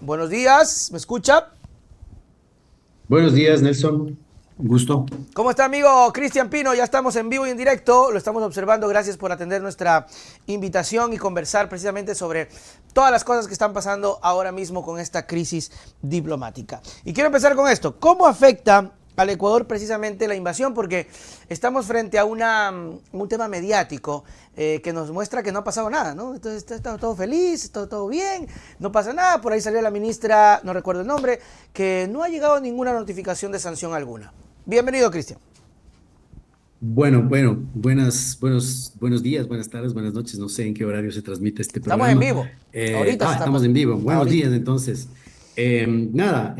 Buenos días, ¿me escucha? Buenos días, Nelson. Un gusto. ¿Cómo está, amigo Cristian Pino? Ya estamos en vivo y en directo, lo estamos observando. Gracias por atender nuestra invitación y conversar precisamente sobre todas las cosas que están pasando ahora mismo con esta crisis diplomática. Y quiero empezar con esto. ¿Cómo afecta al Ecuador precisamente la invasión? Porque estamos frente a un tema mediático que nos muestra que no ha pasado nada, ¿no? Entonces está todo feliz, todo bien, no pasa nada. Por ahí salió la ministra, no recuerdo el nombre, que no ha llegado ninguna notificación de sanción alguna. Bienvenido, Cristian. Buenos días, buenas tardes, buenas noches. No sé en qué horario se transmite este Estamos en programa. vivo. Ahorita se está Estamos pasando. en vivo. Buenos Ahorita. días, entonces. Nada,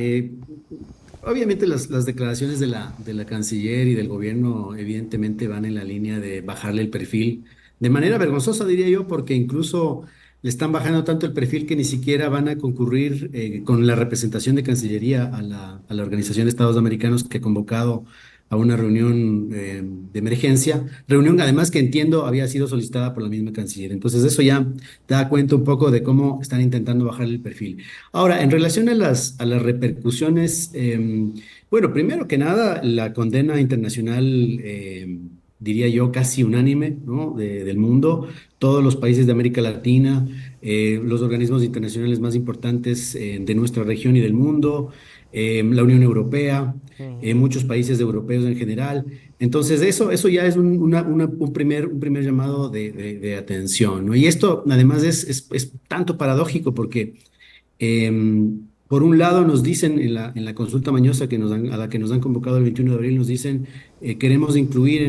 obviamente las declaraciones de la canciller y del gobierno evidentemente van en la línea de bajarle el perfil de manera vergonzosa, diría yo, porque incluso le están bajando tanto el perfil que ni siquiera van a concurrir con la representación de Cancillería a la Organización de Estados Americanos que ha convocado a una reunión de emergencia, reunión además que entiendo había sido solicitada por la misma canciller. Entonces eso ya da cuenta un poco de cómo están intentando bajar el perfil. Ahora, en relación a las repercusiones, bueno, primero que nada, la condena internacional, diría yo, casi unánime, ¿no? Del mundo, todos los países de América Latina, los organismos internacionales más importantes de nuestra región y del mundo, la Unión Europea, muchos países europeos en general. Entonces, eso ya es un primer llamado de atención, ¿no? Y esto, además, es tanto paradójico porque por un lado nos dicen en la consulta mañosa a la que nos han convocado el 21 de abril, nos dicen, queremos incluir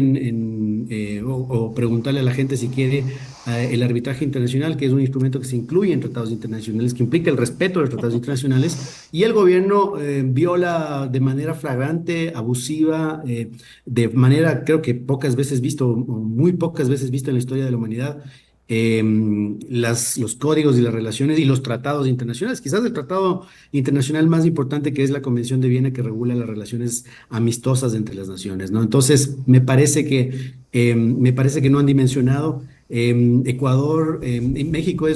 o preguntarle a la gente si quiere el arbitraje internacional, que es un instrumento que se incluye en tratados internacionales, que implica el respeto de los tratados internacionales, y el gobierno viola de manera flagrante, abusiva, de manera creo que pocas veces visto, o muy pocas veces visto en la historia de la humanidad, los códigos y las relaciones y los tratados internacionales. Quizás el tratado internacional más importante, que es la Convención de Viena, que regula las relaciones amistosas entre las naciones, ¿no? Entonces, me parece que no han dimensionado. Ecuador, México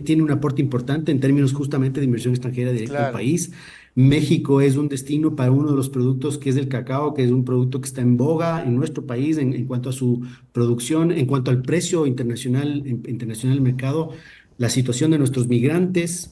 tiene un aporte importante en términos justamente de inversión extranjera directa al Claro. país. México es un destino para uno de los productos que es el cacao, que es un producto que está en boga en nuestro país en cuanto a su producción, en cuanto al precio internacional del mercado, la situación de nuestros migrantes.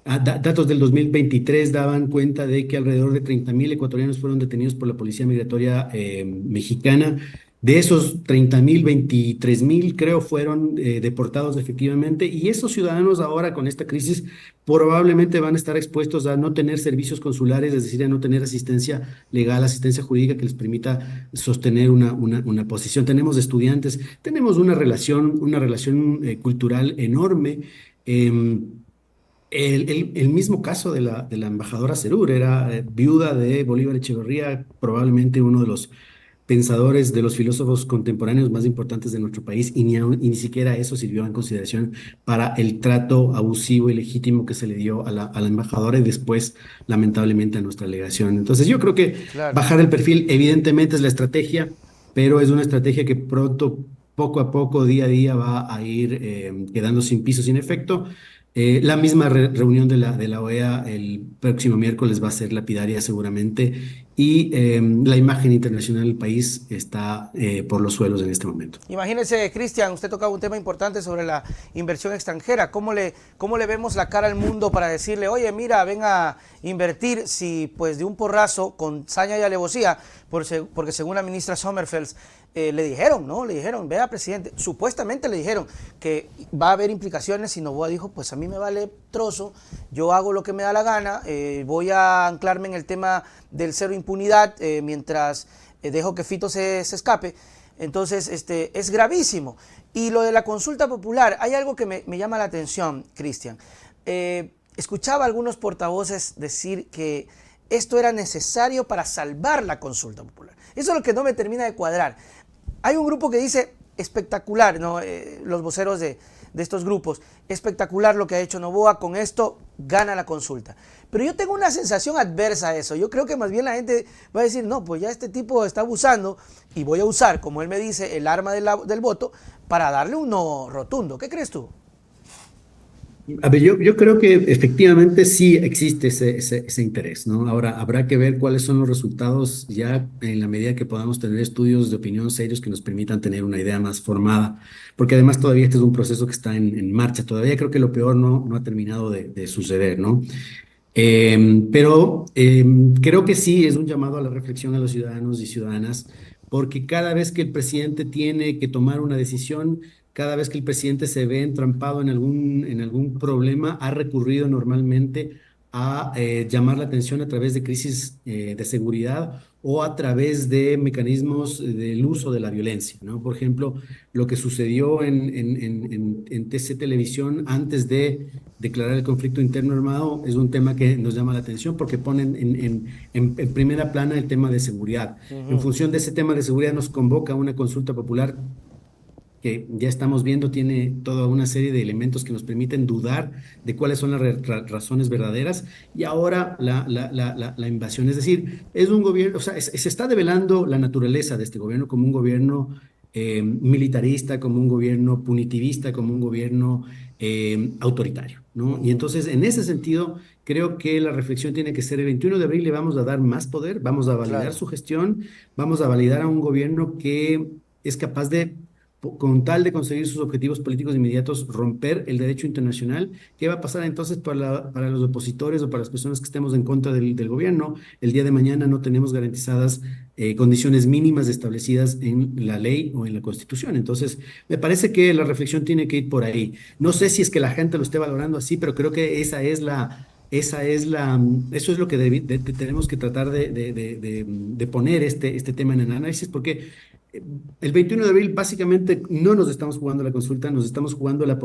Datos del 2023 daban cuenta de que alrededor de 30.000 ecuatorianos fueron detenidos por la Policía Migratoria mexicana. De esos 30.000, 23.000 creo fueron deportados efectivamente, y esos ciudadanos ahora con esta crisis probablemente van a estar expuestos a no tener servicios consulares, es decir, a no tener asistencia legal, asistencia jurídica que les permita sostener una posición. Tenemos estudiantes, tenemos una relación cultural enorme. El mismo caso de la embajadora Serur, era viuda de Bolívar Echeverría, probablemente uno de los pensadores, de los filósofos contemporáneos más importantes de nuestro país, y ni siquiera eso sirvió en consideración para el trato abusivo y legítimo que se le dio a la embajadora y después, lamentablemente, a nuestra delegación. Entonces, yo creo que Claro. bajar el perfil, evidentemente, es la estrategia, pero es una estrategia que pronto, poco a poco, día a día, va a ir quedando sin piso, sin efecto. La misma reunión de la OEA el próximo miércoles va a ser lapidaria seguramente, y la imagen internacional del país está por los suelos en este momento. Imagínese, Cristian, usted tocaba un tema importante sobre la inversión extranjera. ¿Cómo le vemos la cara al mundo para decirle, oye, mira, ven a invertir si pues de un porrazo con saña y alevosía, porque según la ministra Sommerfeld le dijeron, ¿no? Le dijeron, vea, presidente, supuestamente le dijeron que va a haber implicaciones y Noboa dijo, pues a mí me vale trozo, yo hago lo que me da la gana, voy a anclarme en el tema del cero impunidad mientras dejo que Fito se escape. Entonces, es gravísimo. Y lo de la consulta popular, hay algo que me llama la atención, Cristian. Escuchaba a algunos portavoces decir que esto era necesario para salvar la consulta popular. Eso es lo que no me termina de cuadrar. Hay un grupo que dice espectacular, ¿no? Los voceros de estos grupos, espectacular lo que ha hecho Noboa, con esto gana la consulta. Pero yo tengo una sensación adversa a eso. Yo creo que más bien la gente va a decir, no, pues ya este tipo está abusando y voy a usar, como él me dice, el arma del voto para darle un no rotundo. ¿Qué crees tú? A ver, yo creo que efectivamente sí existe ese interés, ¿no? Ahora, habrá que ver cuáles son los resultados ya en la medida que podamos tener estudios de opinión serios que nos permitan tener una idea más formada, porque además todavía este es un proceso que está en marcha, todavía creo que lo peor no ha terminado de suceder, ¿no? Pero creo que sí es un llamado a la reflexión a los ciudadanos y ciudadanas, porque cada vez que el presidente tiene que tomar una decisión, cada vez que el presidente se ve entrampado en algún problema, ha recurrido normalmente a llamar la atención a través de crisis de seguridad o a través de mecanismos del uso de la violencia, ¿no? Por ejemplo, lo que sucedió en TC Televisión antes de declarar el conflicto interno armado es un tema que nos llama la atención porque ponen en primera plana el tema de seguridad. En Ujú. función de ese tema de seguridad nos convoca una consulta popular que ya estamos viendo tiene toda una serie de elementos que nos permiten dudar de cuáles son las razones verdaderas y ahora la invasión. Es decir, es un gobierno, o sea, se está develando la naturaleza de este gobierno como un gobierno militarista, como un gobierno punitivista, como un gobierno autoritario, ¿no? Y Ujú. entonces, en ese sentido, creo que la reflexión tiene que ser el 21 de abril le vamos a dar más poder, vamos a validar Claro. su gestión, vamos a validar a un gobierno que es capaz de con tal de conseguir sus objetivos políticos inmediatos, romper el derecho internacional. ¿Qué va a pasar entonces para los opositores o para las personas que estemos en contra del gobierno? El día de mañana no tenemos garantizadas condiciones mínimas establecidas en la ley o en la Constitución. Entonces, me parece que la reflexión tiene que ir por ahí. No sé si es que la gente lo esté valorando así, pero creo que eso es lo que tenemos que tratar de poner este tema en el análisis, porque el 21 de abril básicamente no nos estamos jugando la consulta, nos estamos jugando la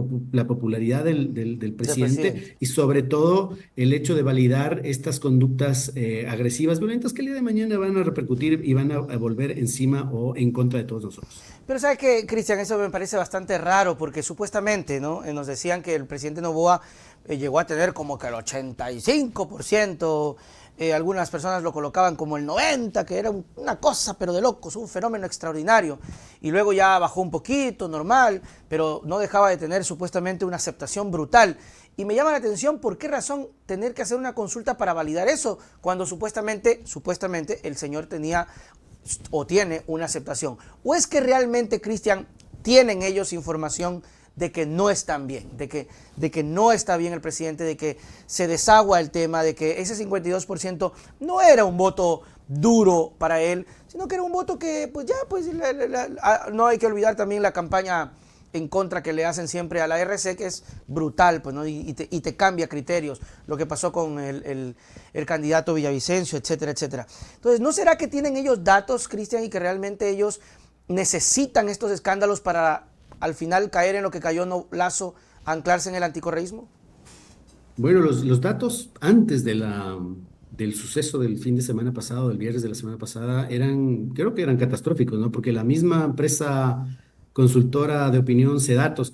popularidad del Del presidente. presidente y sobre todo el hecho de validar estas conductas agresivas, violentas que el día de mañana van a repercutir y van a volver encima o en contra de todos nosotros. Pero ¿sabe qué, Cristian? Eso me parece bastante raro porque supuestamente, ¿no? Nos decían que el presidente Noboa llegó a tener como que el 85%, algunas personas lo colocaban como el 90%, que era una cosa pero de locos, un fenómeno extraordinario. Y luego ya bajó un poquito, normal, pero no dejaba de tener supuestamente una aceptación brutal. Y me llama la atención por qué razón tener que hacer una consulta para validar eso, cuando supuestamente el señor tenía o tiene una aceptación. ¿O es que realmente, Cristian, tienen ellos información de que no están bien, de que no está bien el presidente, de que se desagua el tema, de que ese 52% no era un voto duro para él, sino que era un voto que, pues ya, pues no hay que olvidar también la campaña en contra que le hacen siempre a la RC, que es brutal, pues, ¿no? Y te cambia criterios, lo que pasó con el candidato Villavicencio, etcétera, etcétera. Entonces, ¿no será que tienen ellos datos, Cristian, y que realmente ellos necesitan estos escándalos para al final caer en lo que cayó Lazo, anclarse en el anticorreísmo? Bueno, los datos antes del suceso del fin de semana pasado, del viernes de la semana pasada, creo que eran catastróficos, ¿no? Porque la misma empresa consultora de opinión Sedatos,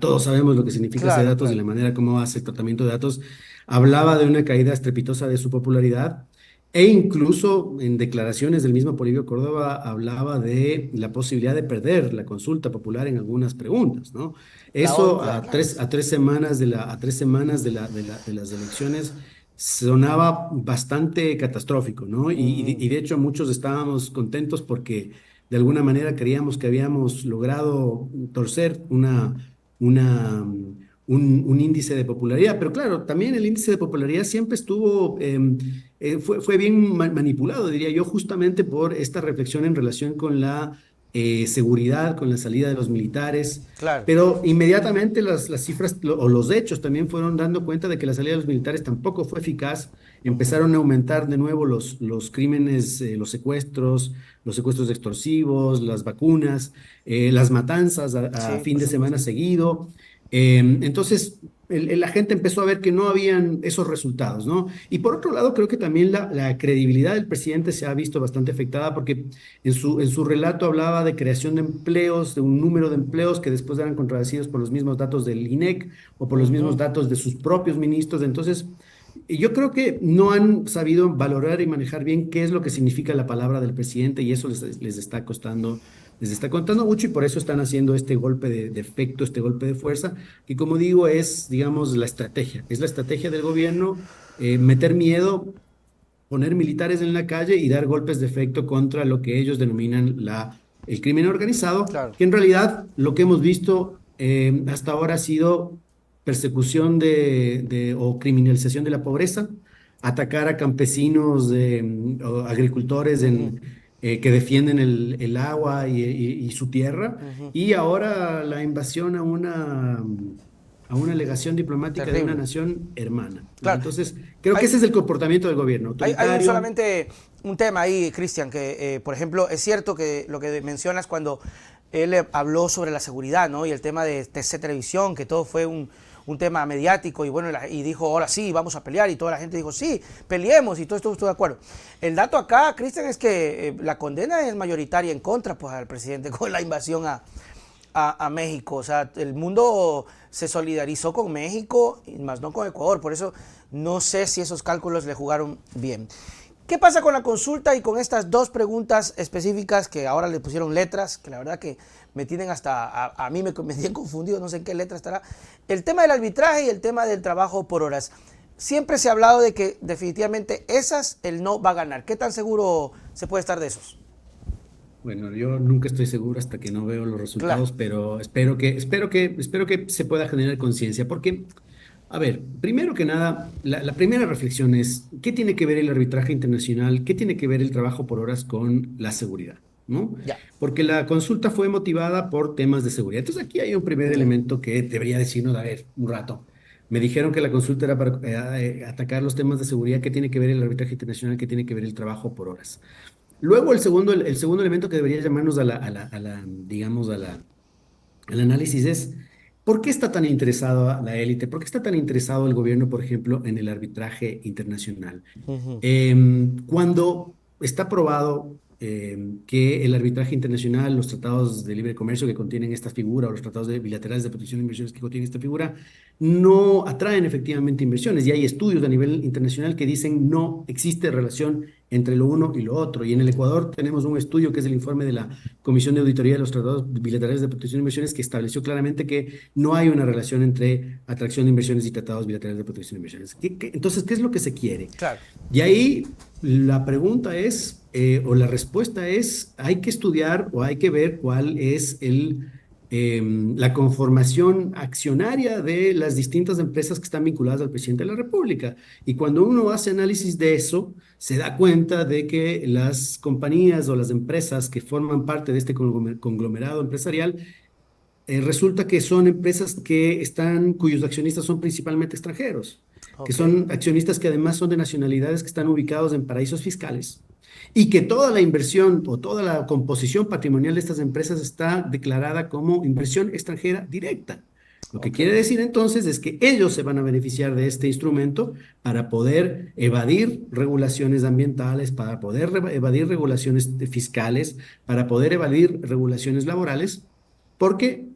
todos sabemos lo que significa Claro, Sedatos y claro. la manera como hace el tratamiento de datos, hablaba de una caída estrepitosa de su popularidad e incluso en declaraciones del mismo Polibio Córdoba hablaba de la posibilidad de perder la consulta popular en algunas preguntas, ¿no? Eso Claro. a 3 semanas a 3 semanas de las elecciones sonaba bastante catastrófico, ¿no? Y de hecho muchos estábamos contentos porque de alguna manera creíamos que habíamos logrado torcer un índice de popularidad, pero claro, también el índice de popularidad siempre estuvo, fue bien manipulado, diría yo, justamente por esta reflexión en relación con la seguridad, con la salida de los militares. Claro. Pero inmediatamente las cifras o los hechos también fueron dando cuenta de que la salida de los militares tampoco fue eficaz. Empezaron a aumentar de nuevo los crímenes, los secuestros extorsivos, las vacunas, las matanzas a Sí, fin por de semana supuesto. seguido. Entonces, la gente empezó a ver que no habían esos resultados, ¿no? Y por otro lado, creo que también la credibilidad del presidente se ha visto bastante afectada porque en su relato hablaba de creación de empleos, de un número de empleos que después eran contradecidos por los mismos datos del INEC o por los mismos Ujú. datos de sus propios ministros. Entonces, yo creo que no han sabido valorar y manejar bien qué es lo que significa la palabra del presidente y eso les está costando les está contando mucho y por eso están haciendo este golpe de efecto, este golpe de fuerza, que como digo es, digamos, es la estrategia del gobierno, meter miedo, poner militares en la calle y dar golpes de efecto contra lo que ellos denominan el crimen organizado, Claro. que en realidad lo que hemos visto hasta ahora ha sido persecución o criminalización de la pobreza, atacar a campesinos, o agricultores Ujú, que defienden el agua y su tierra, ujú. y ahora la invasión a una legación diplomática de una Terrible. nación hermana, ¿no? Claro. Entonces, creo que Hay, ese es el comportamiento del gobierno, hay autoritario. solamente un tema ahí, Cristian, que por ejemplo es cierto que lo que mencionas cuando él habló sobre la seguridad, ¿no? Y el tema de TC Televisión, que todo fue un tema mediático y bueno, y dijo, ahora sí, vamos a pelear y toda la gente dijo, sí, peleemos y todo esto estoy de acuerdo. El dato acá, Cristian, es que la condena es mayoritaria en contra pues al presidente con la invasión a México. O sea, el mundo se solidarizó con México, y más no con Ecuador. Por eso no sé si esos cálculos le jugaron bien. ¿Qué pasa con la consulta y con estas dos preguntas específicas que ahora le pusieron letras, que la verdad que me tienen hasta, a mí me tienen confundido, no sé en qué letra estará? El tema del arbitraje y el tema del trabajo por horas. Siempre se ha hablado de que definitivamente esas el no va a ganar. ¿Qué tan seguro se puede estar de esos? Bueno, yo nunca estoy seguro hasta que no veo los Claro. resultados, pero espero que se pueda generar conciencia, porque, a ver, primero que nada, la primera reflexión es, ¿qué tiene que ver el arbitraje internacional? ¿Qué tiene que ver el trabajo por horas con la seguridad? ¿No? Ya. Porque la consulta fue motivada por temas de seguridad. Entonces aquí hay un primer Ya. elemento que debería decirnos, a ver, un rato. Me dijeron que la consulta era para atacar los temas de seguridad. ¿Qué tiene que ver el arbitraje internacional? ¿Qué tiene que ver el trabajo por horas? Luego, el segundo elemento que debería llamarnos digamos, al análisis es, ¿por qué está tan interesado la élite? ¿Por qué está tan interesado el gobierno, por ejemplo, en el arbitraje internacional? Ujú. Cuando está probado que el arbitraje internacional, los tratados de libre comercio que contienen esta figura o los tratados bilaterales de protección de inversiones que contienen esta figura no atraen efectivamente inversiones. Y hay estudios a nivel internacional que dicen no existe relación entre lo uno y lo otro. Y en el Ecuador tenemos un estudio que es el informe de la Comisión de Auditoría de los Tratados Bilaterales de Protección de Inversiones que estableció claramente que no hay una relación entre atracción de inversiones y tratados bilaterales de protección de inversiones. Entonces, ¿qué es lo que se quiere? Claro. Y ahí la pregunta es, o la respuesta es, hay que estudiar o hay que ver cuál es la conformación accionaria de las distintas empresas que están vinculadas al presidente de la República. Y cuando uno hace análisis de eso, se da cuenta de que las compañías o las empresas que forman parte de este conglomerado empresarial, resulta que son empresas cuyos accionistas son principalmente extranjeros, que Ok. son accionistas que además son de nacionalidades que están ubicados en paraísos fiscales y que toda la inversión o toda la composición patrimonial de estas empresas está declarada como inversión extranjera directa. Lo que Ok. quiere decir entonces es que ellos se van a beneficiar de este instrumento para poder evadir regulaciones ambientales, para poder evadir regulaciones fiscales, para poder evadir regulaciones laborales, porque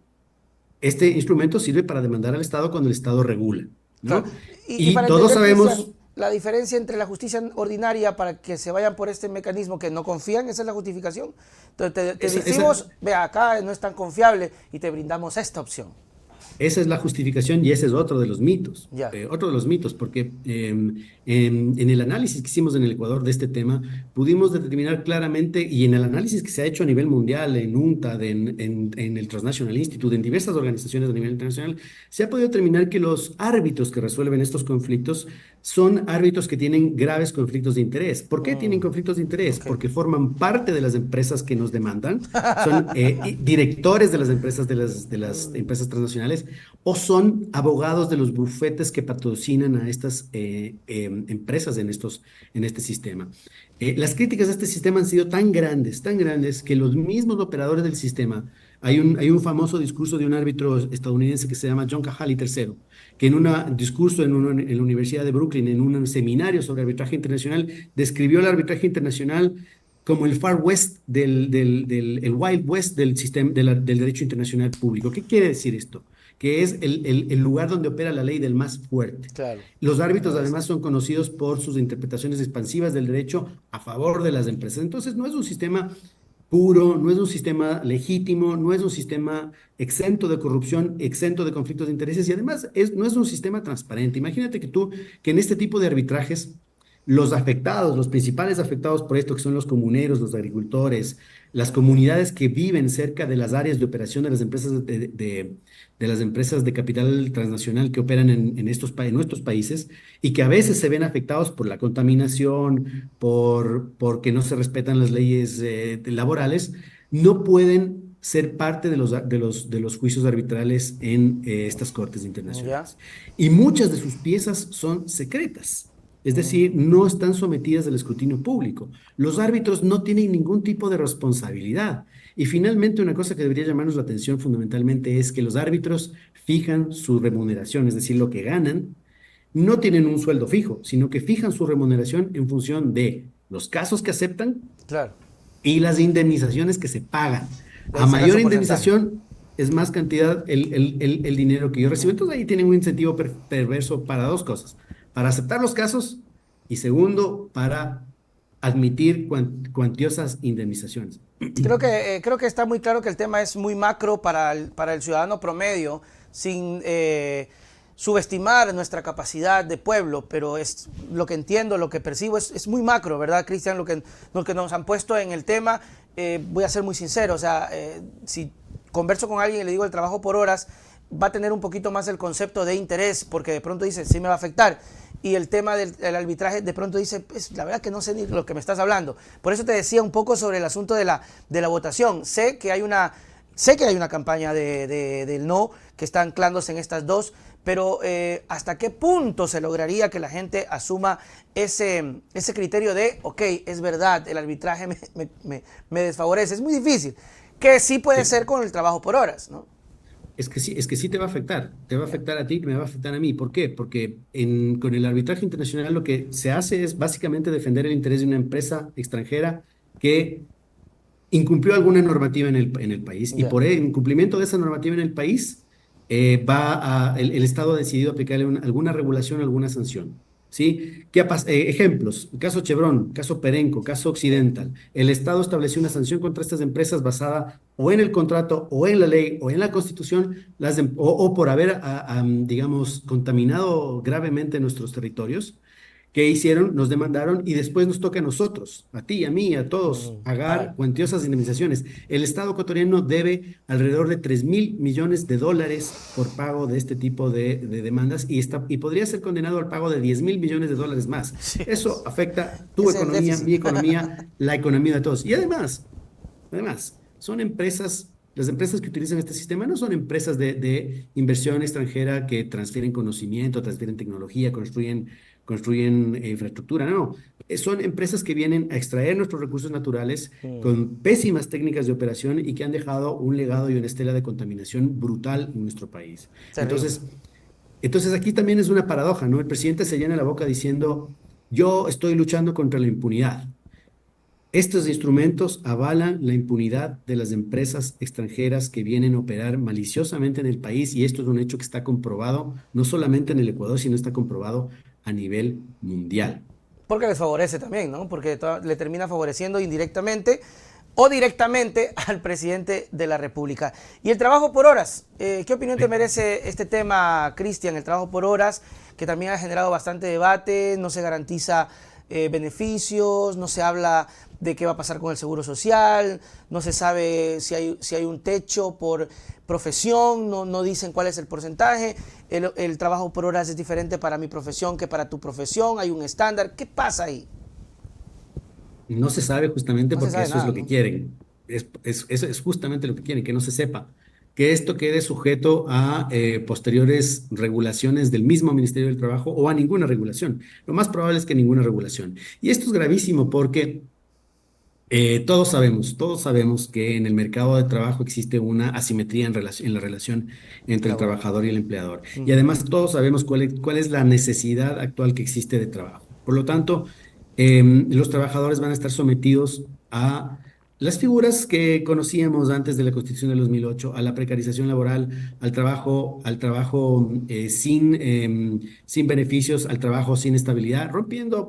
este instrumento sirve para demandar al Estado cuando el Estado regula, Claro. ¿no? Y Y para todos entender, Cristian, sabemos, la diferencia entre la justicia ordinaria para que se vayan por este mecanismo que no confían, esa es la justificación. Entonces te esa, esa, decimos, vea, acá no es tan confiable y te brindamos esta opción. esa es la justificación y ese es otro de los mitos. Ya. Otro de los mitos, porque en el análisis que hicimos en el Ecuador de este tema, pudimos determinar claramente, y en el análisis que se ha hecho a nivel mundial, en UNCTAD, en el Transnational Institute, en diversas organizaciones a nivel internacional, se ha podido determinar que los árbitros que resuelven estos conflictos son árbitros que tienen graves conflictos de interés. ¿Por qué tienen conflictos de interés? Ok. Porque forman parte de las empresas que nos demandan, son directores de las empresas de las empresas transnacionales o son abogados de los bufetes que patrocinan a estas empresas en este sistema. Las críticas a este sistema han sido tan grandes, que los mismos operadores del sistema, hay un famoso discurso de un árbitro estadounidense que se llama John Cajali III, que en un discurso en la Universidad de Brooklyn, en un seminario sobre arbitraje internacional, describió el arbitraje internacional como el Far West el Wild West del sistema del derecho internacional público. ¿Qué quiere decir esto? Que es el lugar donde opera la ley del más fuerte. Claro. Los árbitros No además este. son conocidos por sus interpretaciones expansivas del derecho a favor de las empresas. Entonces no es un sistema puro, no es un sistema legítimo, no es un sistema exento de corrupción, exento de conflictos de intereses y además no es un sistema transparente. Imagínate que en este tipo de arbitrajes, los afectados, los principales afectados por esto, que son los comuneros, los agricultores, las comunidades que viven cerca de las áreas de operación de las empresas de las empresas de capital transnacional que operan en nuestros países y que a veces se ven afectados por la contaminación, porque no se respetan las leyes laborales, no pueden ser parte de los juicios arbitrales en estas cortes ¿Ya? internacionales. Y muchas de sus piezas son secretas. Es decir, Mm, no están sometidas al escrutinio público. Los árbitros no tienen ningún tipo de responsabilidad. Y finalmente, una cosa que debería llamarnos la atención fundamentalmente es que los árbitros fijan su remuneración, es decir, lo que ganan, no tienen un sueldo fijo, sino que fijan su remuneración en función de los casos que aceptan claro. y las indemnizaciones que se pagan. De A ahí sacan mayor su porcentaje. indemnización es más cantidad el dinero que yo recibo. Ujú. Entonces ahí tienen un incentivo perverso para dos cosas: para aceptar los casos y segundo, para admitir cuantiosas indemnizaciones. Creo que está muy claro que el tema es muy macro para el ciudadano promedio, sin subestimar nuestra capacidad de pueblo, pero es lo que entiendo, lo que percibo, es muy macro, ¿verdad, Cristian? Lo que nos han puesto en el tema, voy a ser muy sincero, o sea, si converso con alguien y le digo el trabajo por horas, va a tener un poquito más el concepto de interés, porque de pronto dice, sí me va a afectar. Y el tema del arbitraje, de pronto dice, pues la verdad que no sé ni lo que me estás hablando. Por eso te decía un poco sobre el asunto de la votación. Sé que hay una campaña del no que está anclándose en estas dos, pero ¿hasta qué punto se lograría que la gente asuma ese criterio de, ok, es verdad, el arbitraje me desfavorece? Es muy difícil, que sí puede Sí. ser con el trabajo por horas, ¿no? Es que sí te va a Ya. afectar a ti, me va a afectar a mí. ¿Por qué? Porque con el arbitraje internacional lo que se hace es básicamente defender el interés de una empresa extranjera que incumplió alguna normativa en el país y Ya. por el incumplimiento de esa normativa en el país, el Estado ha decidido aplicarle alguna regulación, alguna sanción. ¿Sí? Ejemplos, caso Chevron, caso Perenco, caso Sí. Occidental. El Estado estableció una sanción contra estas empresas basada o en el contrato, o en la ley, o en la Constitución, o por haber, digamos, contaminado gravemente nuestros territorios. ¿Qué hicieron? Nos demandaron y después nos toca a nosotros, a ti, a mí, a todos, pagar Pagar. cuantiosas indemnizaciones. El Estado ecuatoriano debe alrededor de 3.000 millones de dólares por pago de este tipo de demandas y podría ser condenado al pago de 10.000 millones de dólares más. Sí, Eso afecta tu es el economía, déficit. mi economía, la economía de todos. Y además, son empresas, las empresas que utilizan este sistema no son empresas de inversión extranjera que transfieren conocimiento, transfieren tecnología, construyen infraestructura, no. Son empresas que vienen a extraer nuestros recursos naturales Mm, con pésimas técnicas de operación y que han dejado un legado y una estela de contaminación brutal en nuestro país. terrible. Entonces aquí también es una paradoja, ¿no? El presidente se llena la boca diciendo, yo estoy luchando contra la impunidad. Estos instrumentos avalan la impunidad de las empresas extranjeras que vienen a operar maliciosamente en el país y esto es un hecho que está comprobado no solamente en el Ecuador, sino está comprobado a nivel mundial. Porque les favorece también, ¿no? Porque le termina favoreciendo indirectamente o directamente al presidente de la República. Y el trabajo por horas, ¿qué opinión te merece este tema, Cristian? El trabajo por horas, que también ha generado bastante debate, no se garantiza beneficios, no se habla de qué va a pasar con el seguro social, no se sabe si hay un techo por profesión, no dicen cuál es el porcentaje, el trabajo por horas es diferente para mi profesión que para tu profesión, hay un estándar, ¿qué pasa ahí? No se sabe justamente No se porque sabe eso es nada, lo que ¿no? quieren. Eso es justamente lo que quieren, que no se sepa. Que esto quede sujeto a posteriores regulaciones del mismo Ministerio del Trabajo o a ninguna regulación. Lo más probable es que ninguna regulación. Y esto es gravísimo porque todos sabemos que en el mercado de trabajo existe una asimetría en la relación entre el Laboral. trabajador y el empleador. Y Ujú. además todos sabemos cuál es la necesidad actual que existe de trabajo. Por lo tanto, los trabajadores van a estar sometidos a las figuras que conocíamos antes de la Constitución del 2008, a la precarización laboral, al trabajo sin beneficios, al trabajo sin estabilidad, rompiendo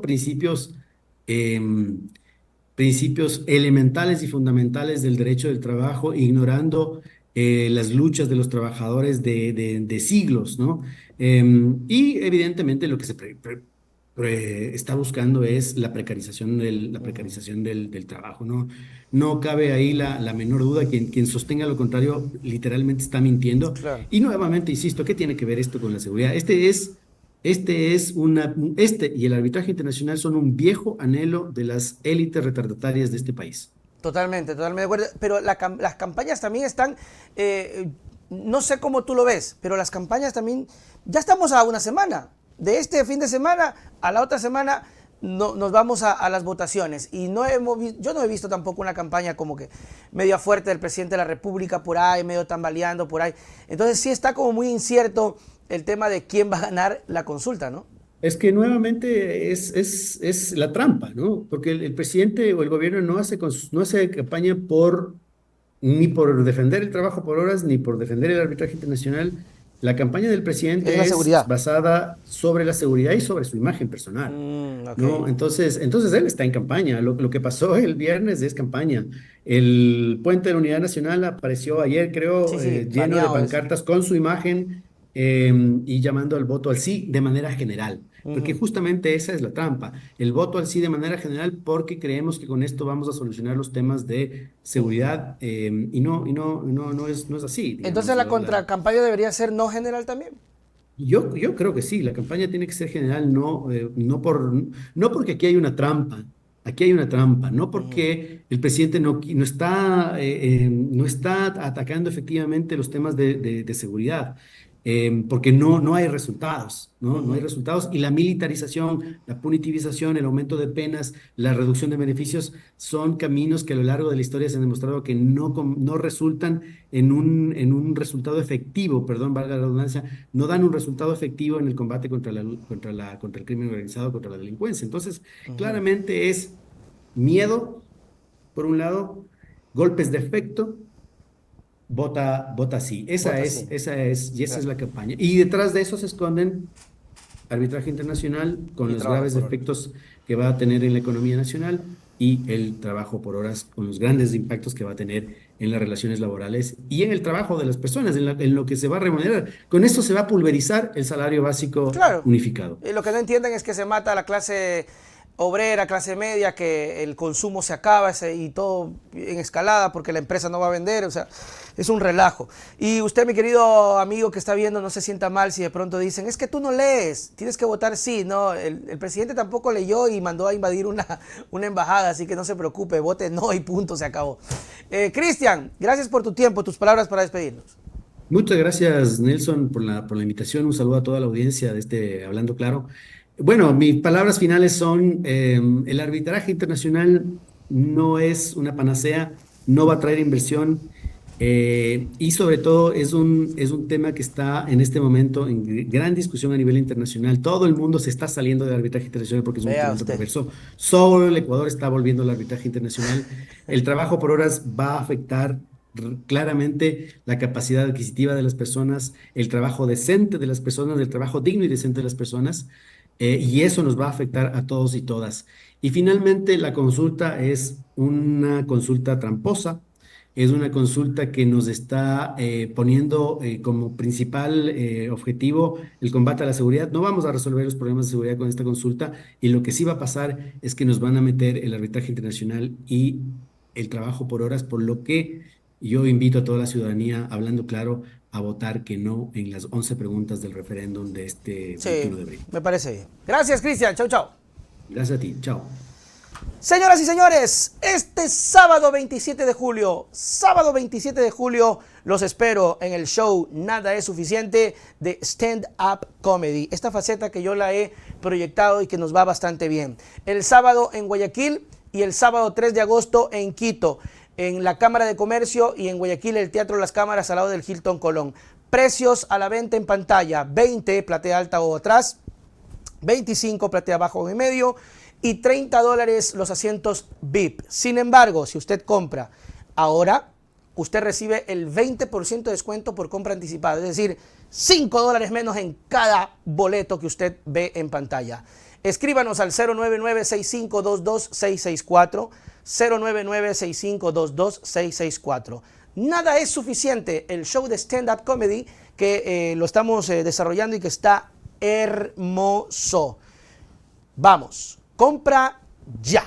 principios elementales y fundamentales del derecho del trabajo, ignorando las luchas de los trabajadores de siglos, ¿no? Y evidentemente lo que se está buscando es la precarización del trabajo, ¿no? No cabe ahí la menor duda. Quien sostenga lo contrario literalmente está mintiendo. Claro. Y nuevamente, insisto, ¿qué tiene que ver esto con la seguridad? Este y el arbitraje internacional son un viejo anhelo de las élites retardatarias de este país. Totalmente, totalmente de acuerdo. Pero las campañas también están, no sé cómo tú lo ves, pero las campañas también, ya estamos a una semana. De este fin de semana a la otra semana nos vamos a las votaciones. Y yo no he visto tampoco una campaña como que medio fuerte del presidente de la República por ahí, medio tambaleando por ahí. Entonces sí está como muy incierto el tema de quién va a ganar la consulta, ¿no? Es que nuevamente es la trampa, ¿no? Porque el presidente o el gobierno no hace campaña ni por defender el trabajo por horas, ni por defender el arbitraje internacional. La campaña del Es la presidente es seguridad. basada sobre la seguridad y sobre su imagen personal, Ok. ¿no? Entonces él está en campaña. Lo que pasó el viernes es campaña. El puente de la Unidad Nacional apareció ayer, Sí, creo, sí, lleno de baneado eso. pancartas con su imagen y llamando al voto al sí de manera general. Porque Ujú. justamente esa es la trampa, el voto al sí de manera general, porque creemos que con esto vamos a solucionar los temas de seguridad no es así, Entonces digamos. la contracampaña debería ser no general también. Yo creo que sí, la campaña tiene que ser general, no porque aquí hay una trampa, aquí hay una trampa, no Ujú, porque el presidente no está atacando efectivamente los temas de seguridad, porque no hay resultados, ¿no? No hay ujú. resultados y la militarización, la punitivización, el aumento de penas, la reducción de beneficios son caminos que a lo largo de la historia se han demostrado que no resultan en un resultado efectivo, perdón, valga la redundancia, no dan un resultado efectivo en el combate contra el crimen organizado, contra la delincuencia. Entonces, claramente es miedo, por un lado, golpes de efecto, vota sí. Vota sí. Y esa es la campaña. Y detrás de eso se esconden arbitraje internacional con Y los trabajo graves por hora. efectos que va a tener en la economía nacional y el trabajo por horas con los grandes impactos que va a tener en las relaciones laborales y en el trabajo de las personas, en lo que se va a remunerar. Con esto se va a pulverizar el salario básico Claro. unificado. Lo que no entienden es que se mata a la clase obrera, clase media, que el consumo se acaba y todo en escalada porque la empresa no va a vender, o sea, es un relajo. Y usted, mi querido amigo que está viendo, no se sienta mal si de pronto dicen, es que tú no lees, tienes que votar sí. No, el presidente tampoco leyó y mandó a invadir una embajada, así que no se preocupe, vote no y punto, se acabó. Cristian, gracias por tu tiempo, tus palabras para despedirnos. Muchas gracias, Nelson, por la invitación. Un saludo a toda la audiencia de este Hablando Claro. Bueno, mis palabras finales son, el arbitraje internacional no es una panacea, no va a traer inversión y sobre todo es un tema que está en este momento en gran discusión a nivel internacional. Todo el mundo se está saliendo del arbitraje internacional porque es un Vea instrumento usted. perverso. Solo el Ecuador está volviendo al arbitraje internacional. El trabajo por horas va a afectar claramente la capacidad adquisitiva de las personas, el trabajo decente de las personas, el trabajo digno y decente de las personas, y eso nos va a afectar a todos y todas. Y finalmente, la consulta es una consulta tramposa, es una consulta que nos está poniendo como principal objetivo el combate a la seguridad. No vamos a resolver los problemas de seguridad con esta consulta y lo que sí va a pasar es que nos van a meter el arbitraje internacional y el trabajo por horas, por lo que yo invito a toda la ciudadanía, hablando claro, a votar que no en las 11 preguntas del referéndum de este Sí, 21 de abril. me parece bien. Gracias, Cristian. Chau, chau. Gracias a ti. Chao. Señoras y señores, este sábado 27 de julio, los espero en el show Nada es Suficiente de Stand Up Comedy. Esta faceta que yo la he proyectado y que nos va bastante bien. El sábado en Guayaquil y el sábado 3 de agosto en Quito, en la Cámara de Comercio, y en Guayaquil el Teatro Las Cámaras al lado del Hilton Colón. Precios a la venta en pantalla: 20 platea alta o atrás, 25 platea abajo o en medio y $30 los asientos VIP. Sin embargo, si usted compra ahora, usted recibe el 20% de descuento por compra anticipada, es decir, $5 menos en cada boleto que usted ve en pantalla. Escríbanos al 099-6522-664, 099-6522-664. Nada es suficiente, el show de stand-up comedy que lo estamos desarrollando y que está hermoso. Vamos, compra ya.